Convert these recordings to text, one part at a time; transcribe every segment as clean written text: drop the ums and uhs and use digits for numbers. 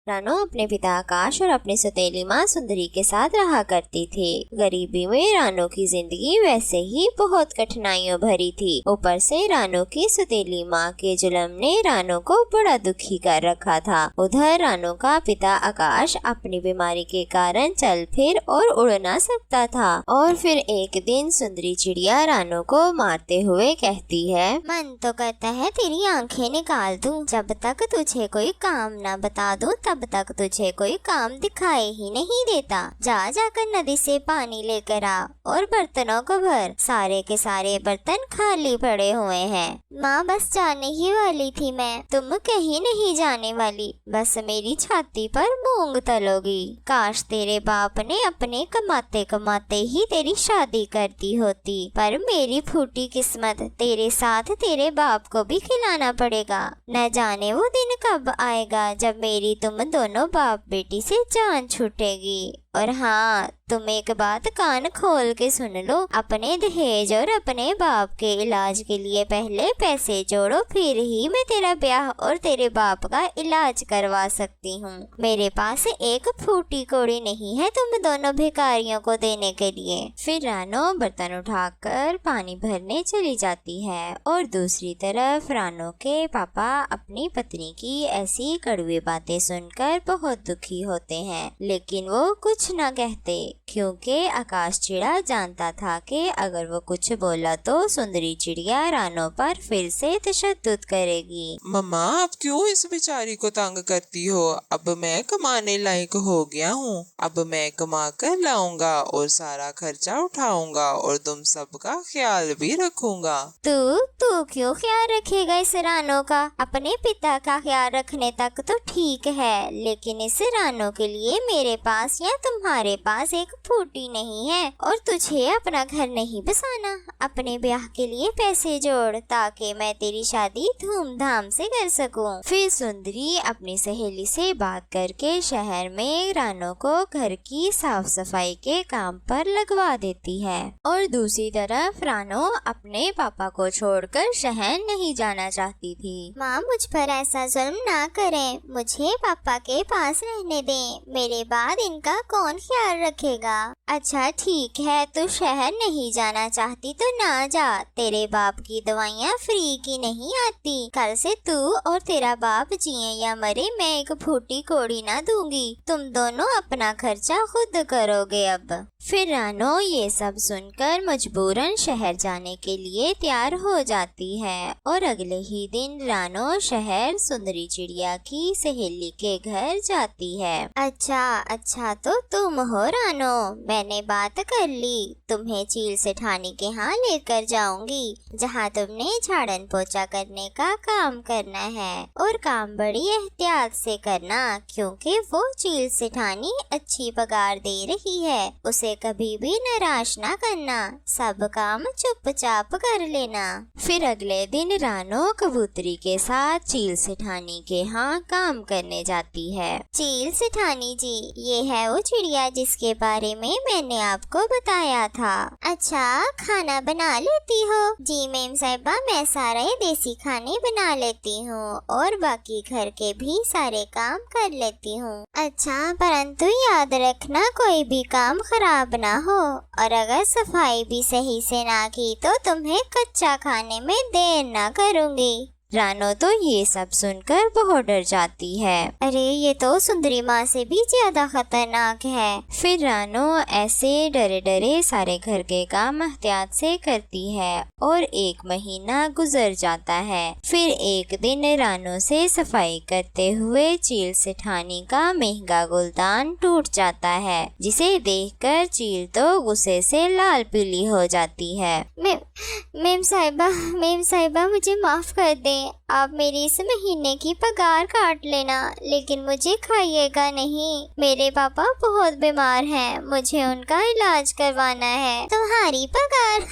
रानो अपने पिता आकाश और अपनी सौतेली माँ सुंदरी के साथ रहा करती थी। गरीबी में रानो की जिंदगी वैसे ही बहुत कठिनाइयों भरी थी। ऊपर से रानो की सौतेली माँ के जुल्म ने रानो को बड़ा दुखी कर रखा था। उधर रानो का पिता आकाश अपनी बीमारी के कारण चल फिर और उड़ ना सकता था। और फिर एक दिन सुंदरी चिड़िया रानो को मारते हुए कहती है, मन तो करता है तेरी आंखें निकाल दूं। जब तक तुझे कोई काम न बता दूं तब तक तुझे कोई काम दिखाई ही नहीं देता। जा जाकर नदी से पानी लेकर आ और बर्तनों को भर। सारे के सारे बर्तन खाली पड़े हुए हैं। माँ बस जाने ही वाली थी मैं, तुम कहीं नहीं जाने वाली। बस मेरी छाती पर मूंग तलोगी। काश तेरे बाप ने अपने कमाते कमाते ही तेरी शादी कर दी होती, पर मेरी फूटी किस्मत, तेरे साथ तेरे बाप को भी खिलाना पड़ेगा। न जाने वो दिन कब आएगा जब मेरी तुम दोनों बाप बेटी से जान छूटेगी। और हाँ, तुम एक बात कान खोल के सुन लो, अपने दहेज और अपने बाप के इलाज के लिए पहले पैसे जोड़ो, फिर ही मैं तेरा ब्याह और तेरे बाप का इलाज करवा सकती हूँ। मेरे पास एक फूटी कौड़ी नहीं है तुम दोनों भिखारियों को देने के लिए। फिर रानो बर्तन उठाकर पानी भरने चली जाती है और दूसरी तरफ रानो के पापा अपनी पत्नी की ऐसी कड़वी बातें सुनकर बहुत दुखी होते हैं, लेकिन वो कुछ न कहते, क्योंकि आकाश चिड़ा जानता था कि अगर वो कुछ बोला तो सुंदरी चिड़िया रानो पर फिर से तशद्दुद करेगी। मम्मा, अब क्यों इस बेचारी को तंग करती हो? अब मैं कमाने लायक हो गया हूँ। अब मैं कमा कर लाऊंगा और सारा खर्चा उठाऊंगा और तुम सबका ख्याल भी रखूंगा। तू क्यों ख्याल रखेगा इस रानो का? अपने पिता का ख्याल रखने तक तो ठीक है, लेकिन इस रानो के लिए मेरे पास या तुम्हारे पास एक फूटी नहीं है और तुझे अपना घर नहीं बसाना। अपने ब्याह के लिए पैसे जोड़ ताकि मैं तेरी शादी धूमधाम से कर सकूं। फिर सुंदरी अपनी सहेली से बात करके शहर में रानो को घर की साफ सफाई के काम पर लगवा देती है। और दूसरी तरफ रानो अपने पापा को छोड़कर शहर नहीं जाना चाहती थी। माँ, मुझ पर ऐसा जुल्म ना करें, मुझे पापा के पास रहने दें। मेरे बाद इनका कौन ख्याल रखेगा? अच्छा ठीक है, तू शहर नहीं जाना चाहती तो ना जा। तेरे बाप की दवाइयाँ फ्री की नहीं आती। कल से तू और तेरा बाप जिए या मरे, मैं एक फूटी कौड़ी ना दूंगी। तुम दोनों अपना खर्चा खुद करोगे अब। फिर रानो ये सब सुनकर मजबूरन शहर जाने के लिए तैयार हो जाती है और अगले ही दिन रानो शहर सुंदरी चिड़िया की सहेली के घर जाती है। अच्छा तो तुम हो रानो, मैंने बात कर ली। तुम्हें चील सेठानी के यहाँ लेकर जाऊंगी, जहाँ तुमने झाड़न पोछा करने का काम करना है। और काम बड़ी एहतियात से करना, क्योंकि वो चील सेठानी अच्छी पगार दे रही है। उसे कभी भी निराश ना करना, सब काम चुपचाप कर लेना। फिर अगले दिन रानो कबूतरी के साथ चील सेठानी के यहाँ काम करने जाती है। चील सेठानी जी, ये है वो चिड़िया जिसके बारे में मैंने आपको बताया था। अच्छा, खाना बना लेती हो? जी मेम साहिबा, मैं सारे देसी खाने बना लेती हूँ और बाकी घर के भी सारे काम कर लेती हूँ। अच्छा, परंतु याद रखना कोई भी काम खराब ना हो, और अगर सफाई भी सही से ना की तो तुम्हें कच्चा खाने में देर ना करूँगी। रानो तो ये सब सुनकर बहुत डर जाती है। अरे, ये तो सुंदरी माँ से भी ज्यादा खतरनाक है। फिर रानो ऐसे डरे डरे सारे घर के काम एहतियात से करती है और 1 महीना गुजर जाता है। फिर एक दिन रानो से सफाई करते हुए चील सेठानी का महंगा गुलदान टूट जाता है, जिसे देखकर चील तो गुस्से से लाल पीली हो जाती है। मेम साहिबा मुझे माफ कर दें। आप मेरी इस महीने की पगार काट लेना, लेकिन मुझे खाइएगा नहीं। मेरे पापा बहुत बीमार हैं, मुझे उनका इलाज करवाना है। तुम्हारी पगार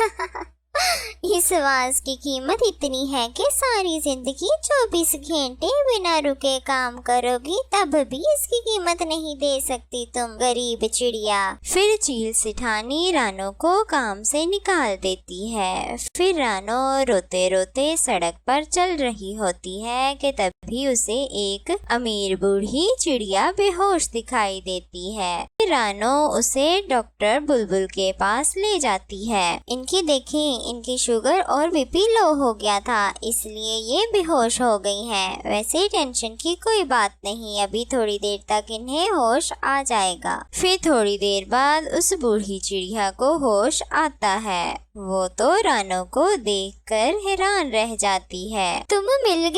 इस आवाज की कीमत इतनी है कि सारी जिंदगी 24 घंटे बिना रुके काम करोगी तब भी इसकी कीमत नहीं दे सकती तुम, गरीब चिड़िया। फिर चील सिठानी रानो को काम से निकाल देती है। फिर रानो रोते रोते सड़क पर चल रही होती है कि तभी उसे एक अमीर बूढ़ी चिड़िया बेहोश दिखाई देती है। फिर रानो उसे डॉक्टर बुलबुल के पास ले जाती है। इनकी देखें, इनकी शुगर और बीपी लो हो गया था, इसलिए ये बेहोश हो गई हैं। वैसे टेंशन की कोई बात नहीं, अभी थोड़ी देर तक इन्हें होश आ जाएगा। फिर थोड़ी देर बाद उस बूढ़ी चिड़िया को होश आता है। वो तो रानो को देखकर हैरान रह जाती है। तुम मिल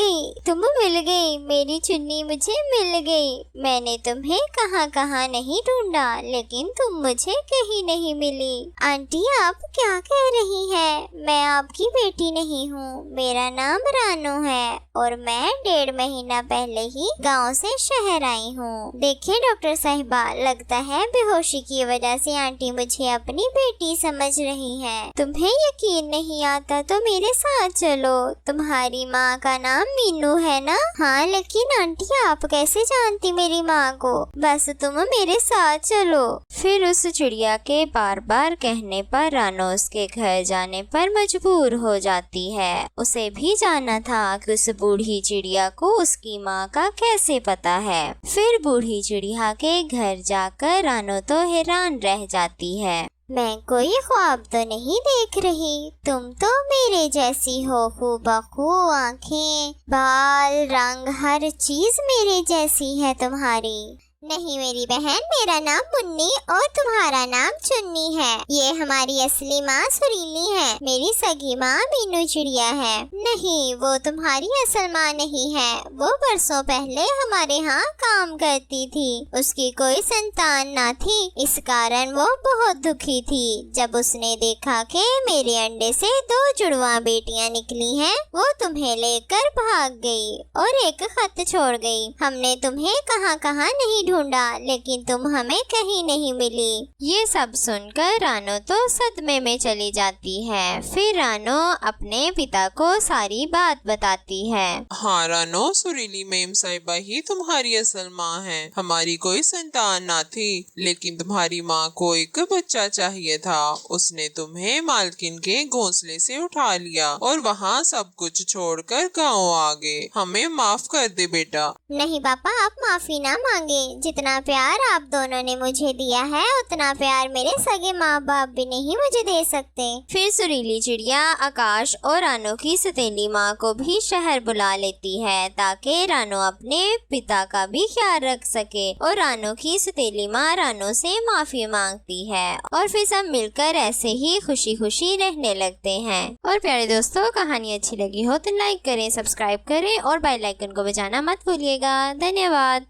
गई, मेरी चुन्नी मुझे मिल गई। मैंने तुम्हें कहाँ कहाँ नहीं ढूंढा, लेकिन तुम मुझे कहीं नहीं मिली। आंटी आप क्या कह रही हैं? मैं आपकी बेटी नहीं हूँ, मेरा नाम रानो है और मैं 1.5 महीना पहले ही गांव से शहर आई हूँ। देखिए डॉक्टर साहिबा, लगता है बेहोशी की वजह से आंटी मुझे अपनी बेटी समझ रही हैं। तुम्हें यकीन नहीं आता तो मेरे साथ चलो। तुम्हारी माँ का नाम मीनू है ना? हाँ, लेकिन आंटी आप कैसे जानती मेरी माँ को? बस तुम मेरे साथ चलो। फिर उस चिड़िया के बार बार कहने पर रानो उसके घर जाने पर मजबूर हो जाती है। उसे भी जाना था कि उस बूढ़ी चिड़िया को उसकी माँ का कैसे पता है। फिर बूढ़ी चिड़िया के घर जाकर रानो तो हैरान रह जाती है। मैं कोई ख्वाब तो नहीं देख रही, तुम तो मेरे जैसी हो, खूबखू आंखें, बाल, रंग, हर चीज मेरे जैसी है तुम्हारी। नहीं मेरी बहन, मेरा नाम मुन्नी और तुम्हारा नाम चुन्नी है। ये हमारी असली माँ सुरीली है, मेरी सगी माँ मीनू चिड़िया है। नहीं, वो तुम्हारी असल माँ नहीं है, वो बरसों पहले हमारे यहाँ काम करती थी। उसकी कोई संतान ना थी, इस कारण वो बहुत दुखी थी। जब उसने देखा कि मेरे अंडे से 2 जुड़वा बेटियाँ निकली हैं, वो तुम्हें लेकर भाग गई और एक खत छोड़ गई। हमने तुम्हें कहाँ कहाँ नहीं ढूंढा, लेकिन तुम हमें कहीं नहीं मिली। ये सब सुनकर रानो तो सदमे में चली जाती है। फिर रानो अपने पिता को सारी बात बताती है। हाँ रानो, सुरीली मेम साहिबा ही तुम्हारी असल माँ है। हमारी कोई संतान ना थी, लेकिन तुम्हारी माँ को एक बच्चा चाहिए था। उसने तुम्हें मालकिन के घोंसले से उठा लिया और वहाँ सब कुछ छोड़कर गाँव आ गए। हमें माफ कर दे बेटा। नहीं पापा, आप माफी ना मांगे। जितना प्यार आप दोनों ने मुझे दिया है, उतना प्यार मेरे सगे माँ बाप भी नहीं मुझे दे सकते। फिर सुरीली चिड़िया आकाश और रानो की सौतेली माँ को भी शहर बुला लेती है, ताकि रानो अपने पिता का भी ख्याल रख सके। और रानो की सौतेली माँ रानो से माफी मांगती है और फिर सब मिलकर ऐसे ही खुशी खुशी रहने लगते हैं। और प्यारे दोस्तों, कहानी अच्छी लगी हो तो लाइक करें, सब्सक्राइब करें और बेल आइकन को बजाना मत भूलिएगा। धन्यवाद।